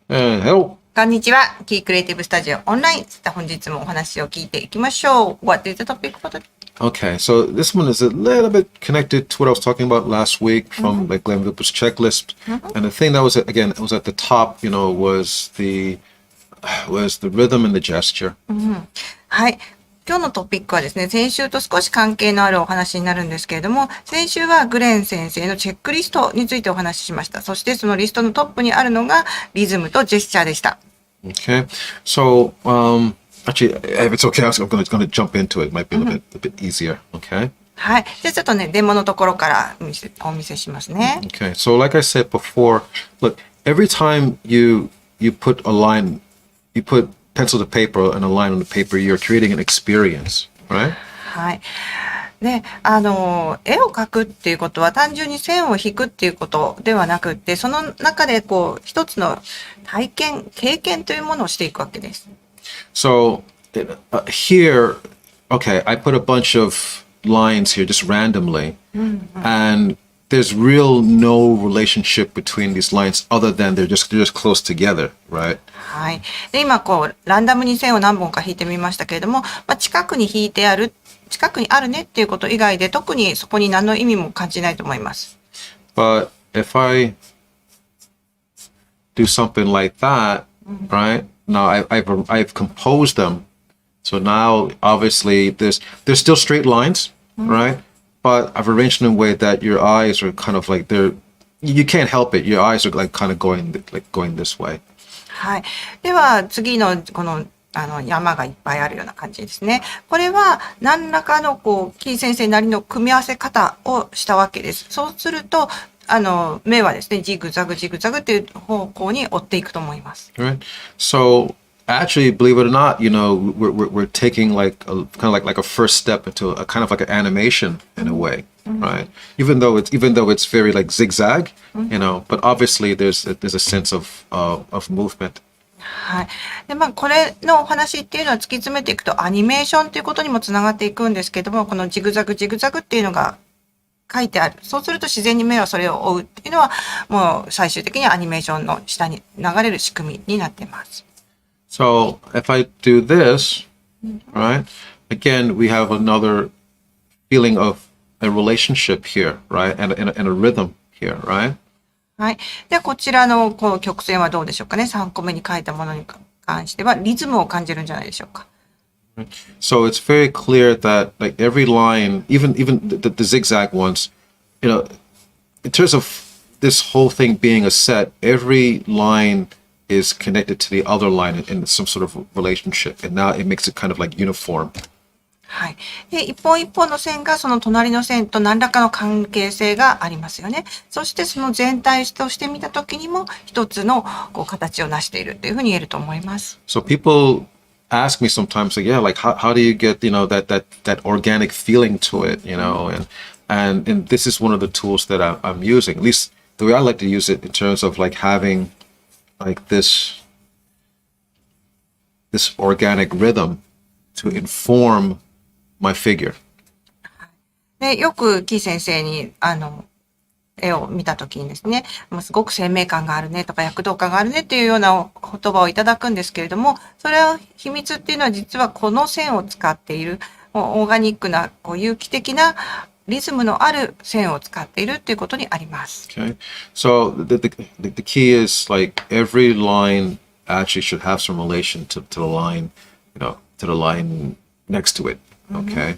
Hello. こんにちは。キークリエイティブスタジオオンライン。本日もお話を聞いていきましょう。What is the topic for the... Okay, so this one is a little bit connected to what I was talking about last week from like Glenn Vipp's checklist. And the thing that was again it was at the top, was the rhythm and the gesture. はい。今日のトピックはですね、先週と少し関係のあるお話になるんですけれども、先週はグレン先生のチェックリストについてお話ししました。そしてそのリストのトップにあるのがリズムとジェスチャーでした。Okay, so actually, if it's okay, I'm going to jump into it. It might be a bit easier. Okay. はい。じゃあちょっとね、デモのところからお見せしますね。Okay, so like I said before, look, every time you put a line, you put pencil to paper and a line on the paper, you're creating an experience, right? はい。で、絵を描くっていうことは単純に線を引くっていうことではなくって、その中で一つの体験、経験というものをしていくわけです。So here, okay, I put a bunch of lines here just randomly, and there's no relationship between these lines other than they're just close together, right? はい。で、今ランダムに線を何本か引いてみましたけれども、近くにあるねっていうこと以外で特にそこに何の意味も感じないと思います。But if I do something like that, right? Now I've composed them. So now obviously there's still straight lines, right? But I've arranged in a way that your eyes are kind of like you can't help it. Your eyes are like kind of going this way. はい。では次のこの山がいっぱいあるような感じですね。これは何らかのキー先生なりの組み合わせ方をしたわけです。そうすると目はですね、ジグザグっていう方向に追っていくと思います。Right. So actually, believe it or not, we're taking like kind of like a first step into a kind of like an animation in a way, right? Even though it's very like zigzag, but obviously there's a sense of movement. はい。で、これのお話っていうのは突き詰めていくとアニメーションということにもつながっていくんですけども、このジグザグっていうのが書いてある。そうすると自然に目はそれを追うっていうのは、もう最終的にアニメーションの下に流れる仕組みになっています。So if I do this, right? Again, we have another feeling of a relationship here, right? And a rhythm here, right? はい。で、こちらの曲線はどうでしょうかね。3個目に書いたものに関してはリズムを感じるんじゃないでしょうか。So it's very clear that like every line, even the zigzag ones, in terms of this whole thing being a set, every line is connected to the other line in some sort of relationship, and now it makes it kind of like uniform. はい。で、一本一本の線がその隣の線と何らかの関係性がありますよね。そしてその全体として見たときにも一つの形を成しているというふうに言えると思います。So people ask me sometimes, like, yeah, like how do you get that organic feeling to it, and this is one of the tools that I'm using. At least the way I like to use it in terms of like having like this organic rhythm to inform my figure. で、よくキー先生に絵を見たときにですね、すごく生命感があるねとか躍動感があるねっていうような言葉をいただくんですけれども、それの秘密っていうのは実はこの線を使っている、オーガニックな有機的なリズムのある線を使っているっていうことにあります。Okay. So the key is like every line actually should have some relation to the line, to the line next to it. Okay.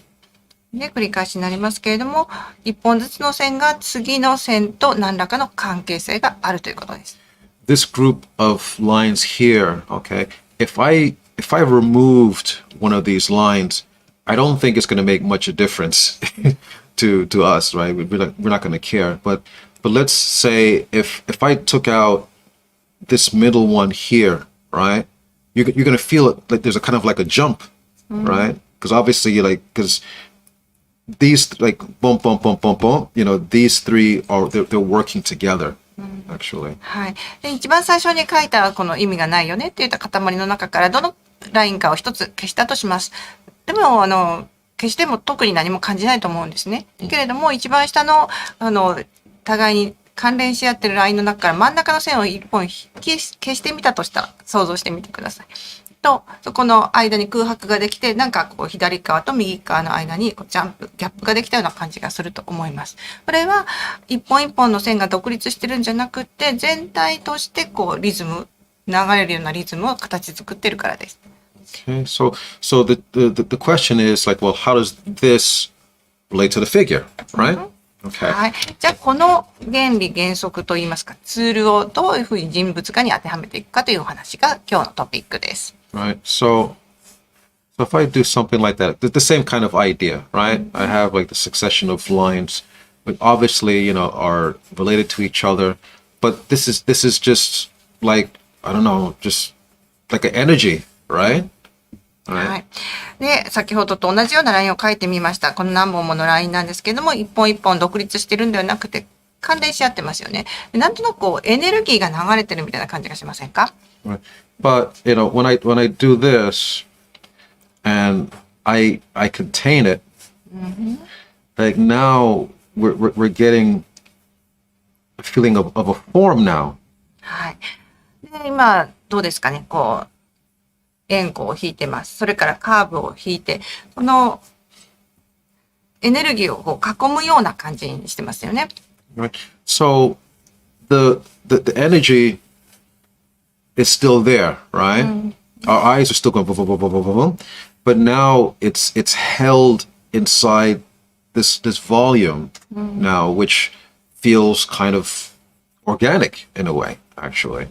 で、繰り返しになりますけれども、一本ずつの線が次の線と何らかの関係性があるということです。This group of lines here, okay, if I removed one of these lines, I don't think it's going to make much a difference to us, right? We're not going to care. But let's say if I took out this middle one here, right? You're going to feel it like there's a kind of like a jump, right? Because obviously because these like boom, these three they're working together, actually. はい。で、一番最初に書いたこの意味がないよねって言った塊の中からどのラインかを一つ消したとします。でも、消しても特に何も感じないと思うんですね。けれども、一番下の、互いに関連し合ってるラインの中から真ん中の線を一本消してみたとしたら想像してみてください。と、そこの間に空白ができて、なんかこう左側と右側の間にこうギャップができたような感じがすると思います。これは一本一本の線が独立してるんじゃなくて、全体としてこう流れるようなリズムを形作ってるからです。Okay, so the question is like, well, how does this relate to the figure, right? Okay. はい。じゃあ、この原理原則といいますか、ツールをどういうふうに人物化に当てはめていくかというお話が今日のトピックです。Right. So if I do something like that, the same kind of idea, right? I have like the succession of lines, which obviously, are related to each other, but this is just like, I don't know, just like an energy, right? はい。で、先ほどと同じようなラインを書いてみました。この何本ものラインなんですけども、一本一本独立してるんではなくて、関連し合ってますよね。なんとなくこう、エネルギーが流れてるみたいな感じがしませんか？ Right. But when I do this and I contain it, like now we're getting a feeling of a form now. はい。で、今、どうですかね。こう、円弧を引いてます。それからカーブを引いて、このエネルギーをこう囲むような感じにしてますよね。Right. So the energy is still there, right? Our eyes are still going boom, boom, boom, boom, boom, boom, but now it's held inside this volume now, which feels kind of organic in a way, actually.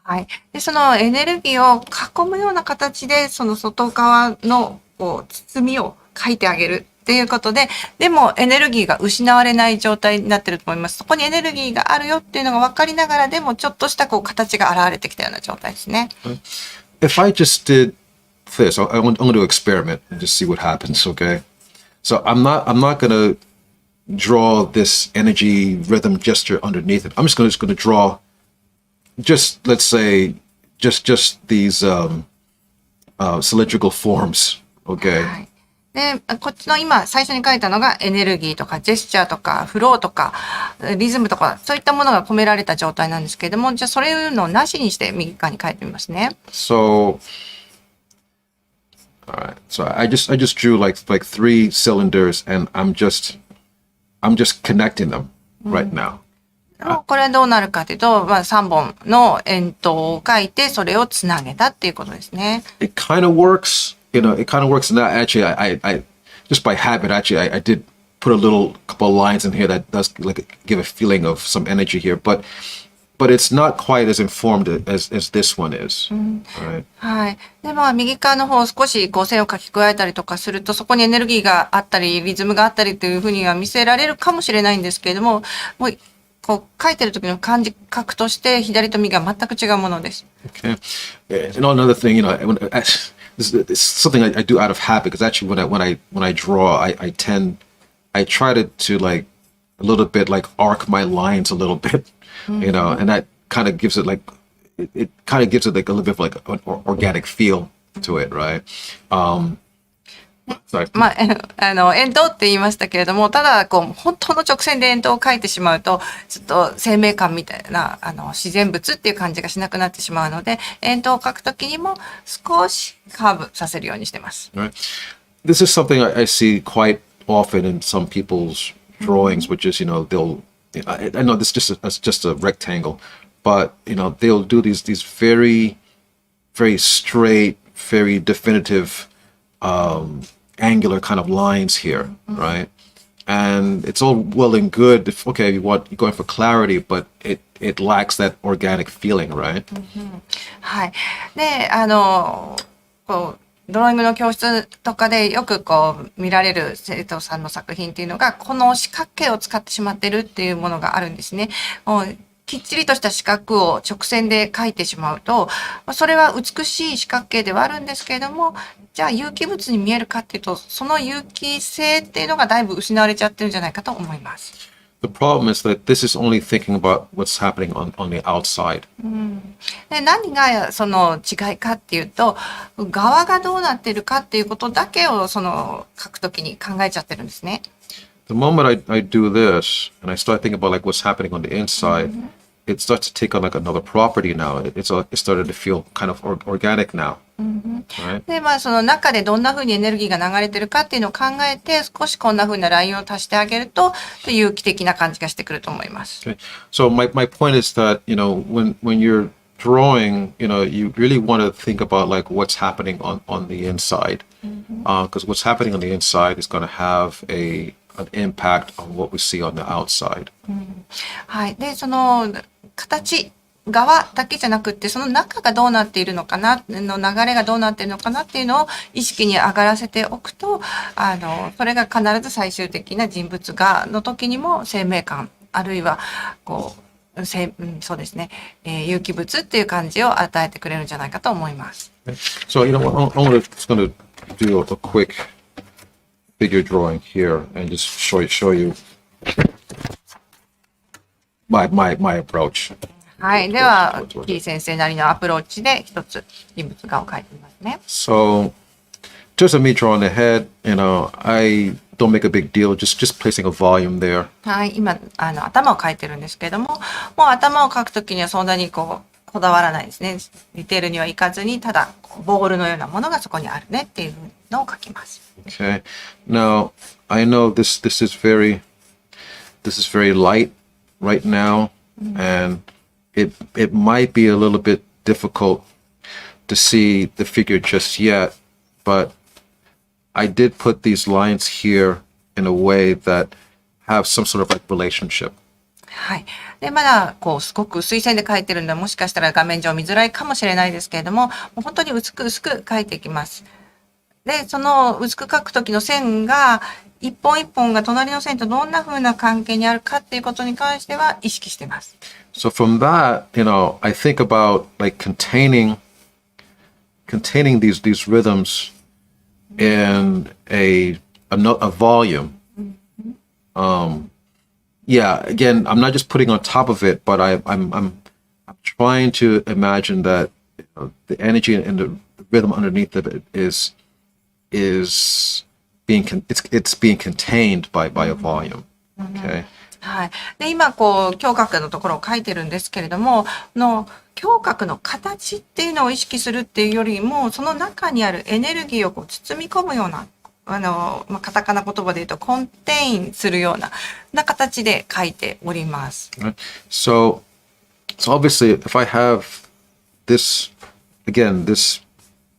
はい。で、そのエネルギーを囲むような形で、その外側のこう包みを描いてあげるっていうことで、でもエネルギーが失われない状態になってると思います。そこにエネルギーがあるよっていうのが分かりながら、でもちょっとしたこう形が現れてきたような状態ですね。If I just did this, I'm going to experiment and just see what happens, okay? So I'm not going to draw this energy rhythm gesture underneath it. I'm just going to draw just, let's say, just these cylindrical forms, okay? はい。で、こっちの今最初に書いたのがエネルギーとかジェスチャーとかフローとかリズムとかそういったものが込められた状態なんですけれども、じゃあそれいうのをなしにして右側に書いてみますね。So, all right. So I just drew like 3 cylinders, and I'm just connecting them right now. これはどうなるかというと、3本の円筒を書いてそれをつなげたっていうことですね。It kind of works, it kind of works. And actually, I just by habit, actually, I did put a couple of lines in here that does like give a feeling of some energy here, but it's not quite as informed as this one is. Right? はい。で、右側の方少しこう線を書き加えたりとかすると、そこにエネルギーがあったり、リズムがあったりというふうには見せられるかもしれないんですけれども、もうこう書いてる時の感覚として左と右は全く違うものです。Okay. And another thing, this is something I do out of habit, because actually when I draw, I try to like a little bit like arc my lines a little bit, and that kind of gives it like it kind of gives it like a little bit of like an organic feel to it, right? Sorry. 円筒って言いましたけれども、ただこう本当の直線で円筒を描いてしまうとちょっと生命感みたいな自然物っていう感じがしなくなってしまうので、円筒を描くときにも少しカーブさせるようにしてます。Right. This is something I see quite often in some people's drawings, which is I know this is just a rectangle, but they'll do these very very straight, very definitive angular kind of lines here, right? And it's all well and good if you're going for clarity, but it lacks that organic feeling, right? はい。で、こうドローイングの教室とかでよくこう見られる生徒さんの作品っていうのが、この四角形を使ってしまってるっていうものがあるんですね。きっちりとした四角を直線で描いてしまうと、それは美しい四角形ではあるんですけれども、じゃあ有機物に見えるかっていうと、その有機性っていうのがだいぶ失われちゃってるんじゃないかと思います。The problem is that this is only thinking about what's happening on the outside. で、何がその違いかっていうと、側がどうなってるかっていうことだけを書くときに考えちゃってるんですね。the moment I do this and I start thinking about like what's happening on the inside, it starts to take on like another property now. It started to feel kind of organic now. Right? で、その中でどんな風にエネルギーが流れてるかっていうのを考えて、少しこんな風なラインを足してあげると、有機的な感じがしてくると思います。Okay. So my point is that, when you're drawing, you really want to think about like what's happening on the inside. Because what's happening on the inside is going to have an impact on what we see on the outside. はい。で、その形側だけじゃなくって、その中がどうなっているのかな、の流れがどうなっているのかなっていうのを意識に上がらせておくと、それが必ず最終的な人物画の時にも生命感、あるいは、そうですね、有機物っていう感じを与えてくれるんじゃないかと思います。So, I'm just going to do a quick figure drawing here and just show you my approach. はい。では、キー先生なりのアプローチで一つ人物画を描いてみますね。So, just me drawing the head, I don't make a big deal, just placing a volume there. はい。今、頭を描いてるんですけれども、もう頭を描くときにはそんなにこだわらないですね。ディテールにはいかずに、ただ、ボールのようなものがそこにあるねっていうのを描きます。Okay. Now, I know this is very light right now, and it might be a little bit difficult to see the figure just yet, but I did put these lines here in a way that have some sort of like relationship. はい。で、まだ、すごく薄い線で描いてるので、もしかしたら画面上見づらいかもしれないですけれども、もう本当に薄く描いていきます。で、その薄く描くときの線が、一本一本が隣の線とどんな風な関係にあるかっていうことに関しては意識してます。So from that, I think about like containing these rhythms in a volume. Yeah, again, I'm not just putting on top of it, but I'm trying to imagine that the energy and the rhythm underneath of it is being contained by a volume. Okay. はい。で、今、胸郭のところを書いてるんですけれども、胸郭の形っていうのを意識するっていうよりも、その中にあるエネルギーを包み込むような、カタカナ言葉で言うと、コンテインするような形で書いております。So obviously, if I have this, again, there's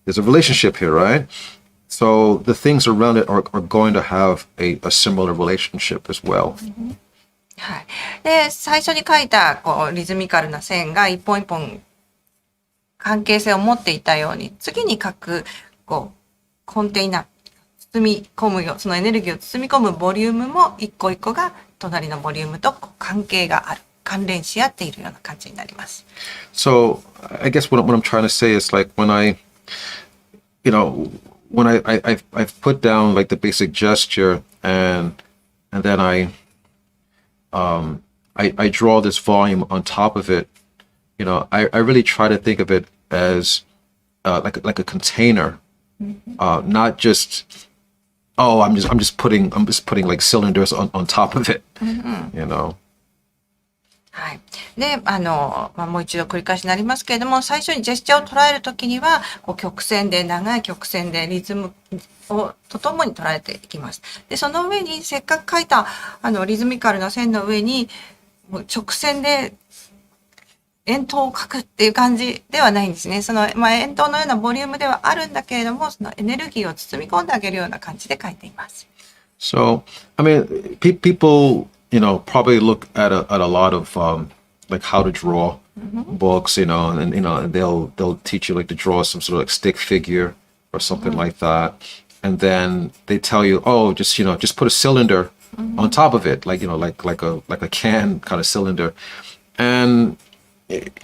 a relationship here, right? So the things around it are going to have a similar relationship as well. はい。で、最初に書いた、リズミカルな線が一本一本関係性を持っていたように、次に書く、コンテイナー、包み込むよ、そのエネルギーを包み込むボリュームも一個一個が隣のボリュームと関係がある。関連し合っているような感じになります。So I guess what I'm trying to say is like when I've put down like the basic gesture and then I draw this volume on top of it, I really try to think of it as like a container, not just I'm just putting like cylinders on top of it,はい。で、もう一度繰り返しになりますけれども、最初にジェスチャーを捉えるときには、曲線で、長い曲線でリズムとともに捉えていきます。で、その上に、せっかく描いた、リズミカルな線の上に、直線で円筒を描くっていう感じではないんですね。その、円筒のようなボリュームではあるんだけれども、そのエネルギーを包み込んであげるような感じで描いています。So, I mean, people, probably look at a lot of like how to draw books, and they'll teach you like to draw some sort of like stick figure or something like that, and then they tell you, oh, just put a cylinder on top of it, like a can kind of cylinder, and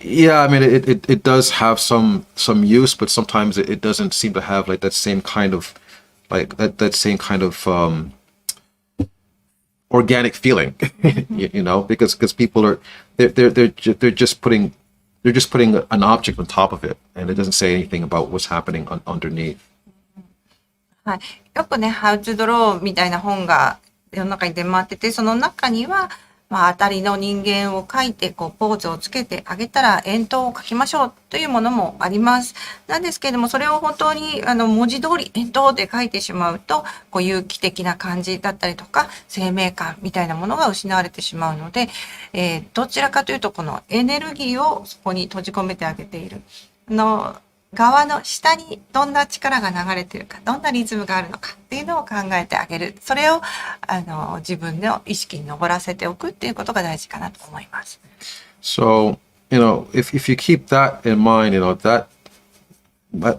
yeah, I mean it does have some use, but sometimes it doesn't seem to have like that same kind of organic feeling, because people are they're just putting an object on top of it, and it doesn't say anything about what's happening underneath. はい。よくね、How to Draw みたいな本が世の中に出回ってて、その中には、当たりの人間を描いて、ポーズをつけてあげたら、円筒を描きましょうというものもあります。なんですけれども、それを本当に、文字通り円筒で描いてしまうと、有機的な感じだったりとか、生命感みたいなものが失われてしまうので、どちらかというと、このエネルギーをそこに閉じ込めてあげている。側の下にどんな力が流れているか、どんなリズムがあるのかっていうのを考えてあげる。それを、自分の意識に上らせておくっていうことが大事かなと思います。So, if you keep that in mind, that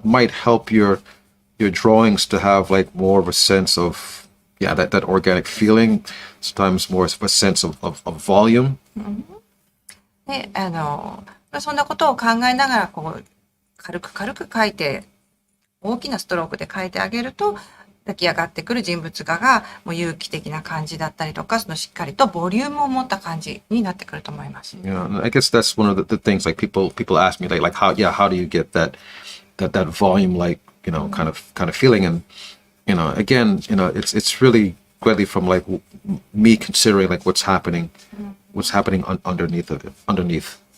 might help your drawings to have like more of a sense of, that organic feeling, sometimes more of a sense of volume. で、そんなことを考えながら、軽く書いて、大きなストロークで書いてあげると、出来上がってくる人物画がもう有機的な感じだったりとか、そのしっかりとボリュームを持った感じになってくると思います。Yeah, I guess that's one of the things like people ask me like how do you get that volume like kind of feeling, and again it's really greatly from like me considering like what's happening underneath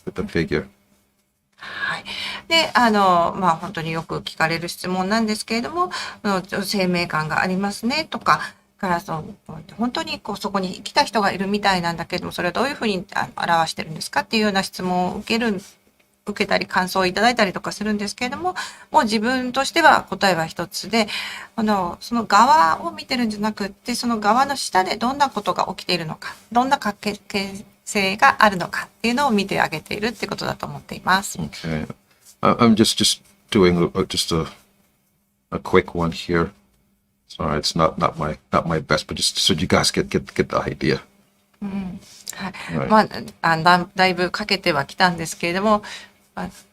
the figure. はい。で、本当によく聞かれる質問なんですけれども、生命感がありますねとか、本当にそこに来た人がいるみたいなんだけども、それはどういうふうに表してるんですかっていうような質問を受けたり感想をいただいたりとかするんですけれども、もう自分としては答えは一つで、その側を見てるんじゃなくって、その側の下でどんなことが起きているのか、どんな関係性があるのかっていうのを見てあげているってことだと思っています。Okay. I'm just doing just a quick one here. Sorry, it's not my best, but just so you guys get the idea. はい。だいぶかけてはきたんですけれども、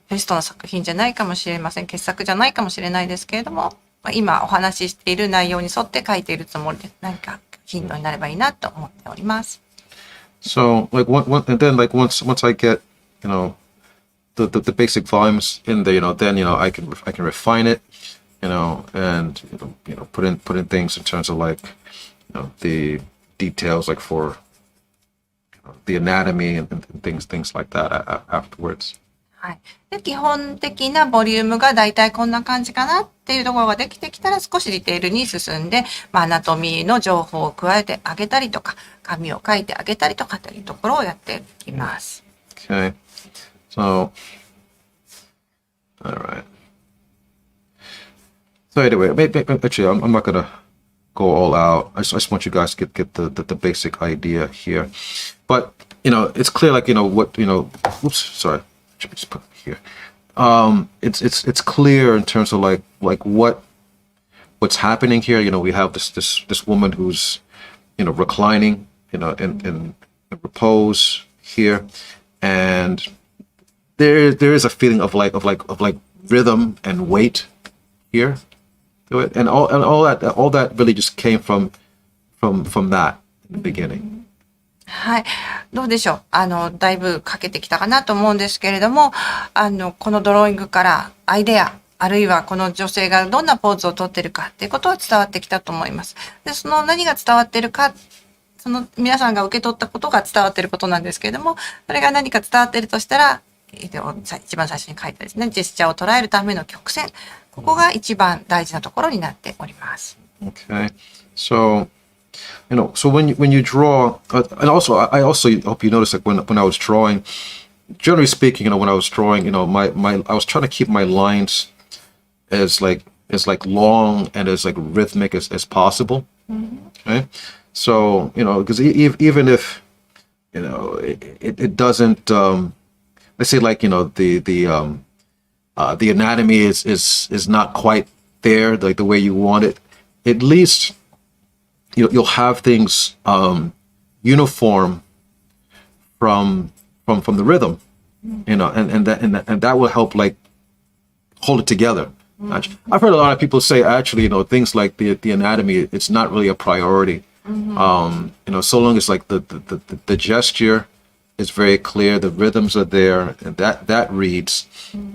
ベストの作品じゃないかもしれません。傑作じゃないかもしれないですけれども、今お話ししている内容に沿って書いているつもりで、何かヒントになればいいなと思っております。So like and then like once I get the basic volumes in there, then I can refine it, and put in things in terms of like the details like for the anatomy and things like that afterwards. はい。で、基本的なボリュームがだいたいこんな感じかなっていうところができてきたら少しディテールに進んで、アナトミーの情報を加えてあげたりとか、紙を書いてあげたりとかというところをやっていきます。Okay. So, all right. So anyway, actually, I'm not gonna go all out. I just want you guys to get the basic idea here. But it's clear, like what Oops, sorry. Let me just put it here. It's clear in terms of like what's happening here. We have this woman who's reclining, in repose here, and there is a feeling of like rhythm and weight here to it, and all that really just came from that in the beginning. はい。どうでしょう。だいぶかけてきたかなと思うんですけれども、このドローイングからアイデア、あるいはこの女性がどんなポーズをとっているかっていうことは伝わってきたと思います。で、その何が伝わっているか、その皆さんが受け取ったことが伝わっていることなんですけれども、それが何か伝わっているとしたら、一番最初に書いたですね、ジェスチャーを捉えるための曲線。ここが一番大事なところになっております。Okay. So when you draw, and also I also hope you notice, like when I was drawing, generally speaking, when I was drawing, my I was trying to keep my lines as long and as like rhythmic as possible. Okay, so because even if it doesn't, let's say like the anatomy is not quite there like the way you want it, at least you'll have things uniform from the rhythm, and that will help like hold it together. I've heard a lot of people say actually things like the anatomy, it's not really a priority. So long as like the gesture is very clear, the rhythms are there, and that reads.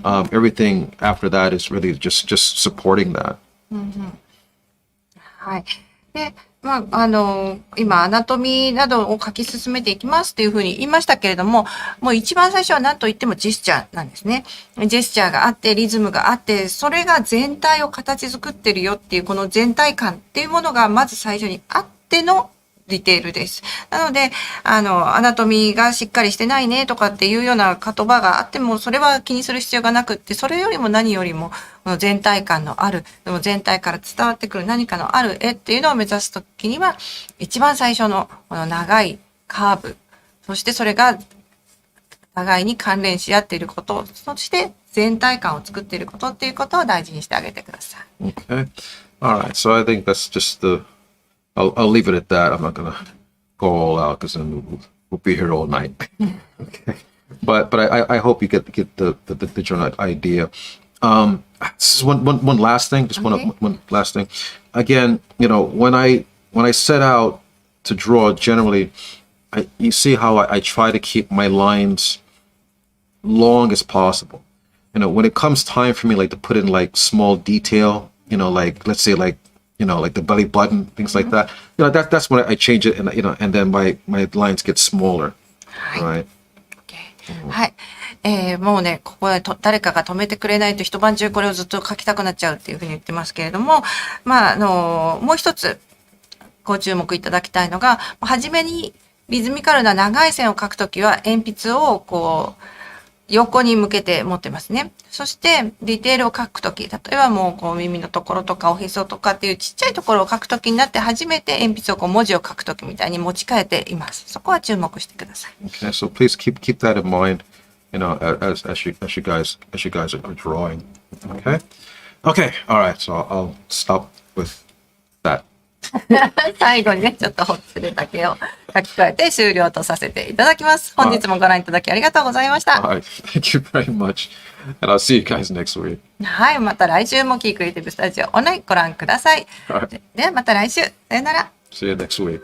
Everything after that is really just supporting that. はい。で、今、アナトミーなどを書き進めていきますっていうふうに言いましたけれども、もう一番最初は何と言ってもジェスチャーなんですね。ジェスチャーがあって、リズムがあって、それが全体を形作ってるよっていう、この全体感っていうものがまず最初にあってのディテールです。なので、アナトミーがしっかりしてないねとかっていうような言葉があっても、それは気にする必要がなくって、それよりも何よりも、この全体感のある、でも全体から伝わってくる何かのある絵っていうのを目指すときには、一番最初のこの長いカーブ、そしてそれが互いに関連し合っていること、そして全体感を作っていることっていうことを大事にしてあげてください。Okay. All right. So I think that's just I'll leave it at that. I'm not gonna go all out because then we'll be here all night. Okay. But I hope you get the general idea. This is one last thing. Just Okay. one last thing. Again, when I set out to draw, generally, you see how I try to keep my lines long as possible. When it comes time for me, like to put in like small detail, like let's say like the belly button, things like that. That's when I change it, and then my lines get smaller. Right. Okay. はい。もうね、ここで誰かが止めてくれないと一晩中これをずっと書きたくなっちゃうっていうふうに言ってますけれども、もう一つご注目いただきたいのが、初めにリズミカルな長い線を描くときは鉛筆をこう、横に向けて持ってますね。そして、ディテールを描くとき、例えばもうこう耳のところとかおへそとかっていうちっちゃいところを描くときになって初めて鉛筆をこう文字を書くときみたいに持ち替えています。そこは注目してください。Okay, so please keep that in mind, as you guys are drawing. Okay. Okay. All right. So I'll stop with that. 最後にね、ちょっとほつれだけを書き換えて終了とさせていただきます。本日もご覧いただきありがとうございました。All right. Thank you very much. And I'll see you guys next week. はい、また来週もキークリエイティブスタジオオンラインご覧ください。はい。ではまた来週。さよなら。See you next week.